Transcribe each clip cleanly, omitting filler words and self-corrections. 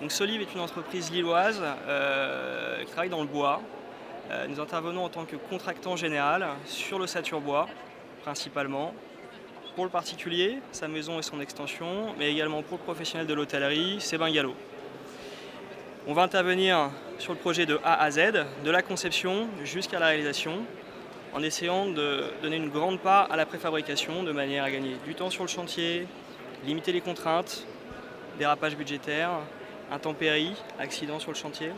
Donc Solive est une entreprise lilloise qui travaille dans le bois. Nous intervenons en tant que contractant général sur l'ossature bois, principalement, pour le particulier, sa maison et son extension, mais également pour le professionnel de l'hôtellerie, ses bungalows. On va intervenir sur le projet de A à Z, de la conception jusqu'à la réalisation, en essayant de donner une grande part à la préfabrication, de manière à gagner du temps sur le chantier, limiter les contraintes, dérapage budgétaire, intempéries, accidents sur le chantier,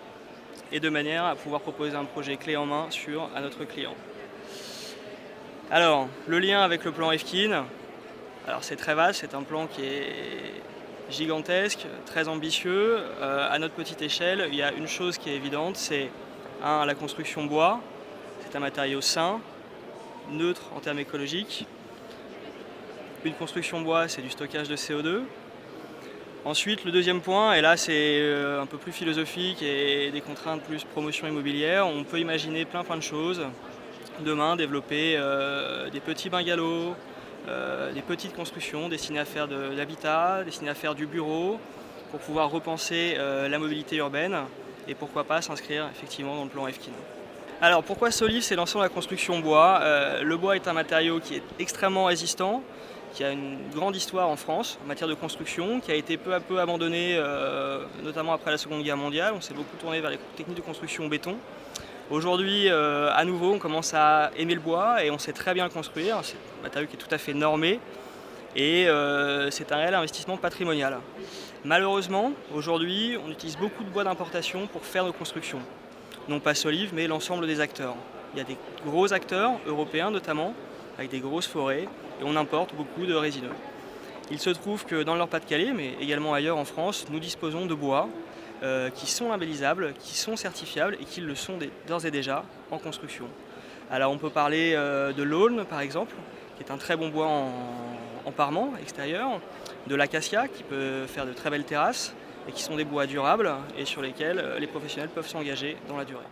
et de manière à pouvoir proposer un projet clé en main à notre client. Alors, le lien avec le plan EFKIN, alors c'est très vaste, c'est un plan qui est gigantesque, très ambitieux. À notre petite échelle, il y a une chose qui est évidente, c'est la construction bois. C'est un matériau sain, neutre en termes écologiques. Une construction bois, c'est du stockage de CO2. Ensuite, le deuxième point, et là c'est un peu plus philosophique et des contraintes plus promotion immobilière, on peut imaginer plein de choses. Demain, développer des petits bungalows, des petites constructions destinées à faire de l'habitat, destinées à faire du bureau, pour pouvoir repenser la mobilité urbaine et pourquoi pas s'inscrire effectivement dans le plan EFKIN. Alors pourquoi Solive s'est lancé dans la construction bois? Le bois est un matériau qui est extrêmement résistant, qui a une grande histoire en France en matière de construction, qui a été peu à peu abandonné, notamment après la Seconde Guerre mondiale. On s'est beaucoup tourné vers les techniques de construction en béton. Aujourd'hui, à nouveau, on commence à aimer le bois et on sait très bien le construire. C'est un matériau qui est tout à fait normé et c'est un réel investissement patrimonial. Malheureusement, aujourd'hui, on utilise beaucoup de bois d'importation pour faire nos constructions. Non pas Solive, mais l'ensemble des acteurs. Il y a des gros acteurs, européens notamment, avec des grosses forêts, et on importe beaucoup de résineux. Il se trouve que dans le Nord-Pas-de-Calais, mais également ailleurs en France, nous disposons de bois qui sont labellisables, qui sont certifiables et qui le sont d'ores et déjà en construction. Alors on peut parler de l'aulne par exemple, qui est un très bon bois en parement extérieur, de l'acacia qui peut faire de très belles terrasses et qui sont des bois durables et sur lesquels les professionnels peuvent s'engager dans la durée.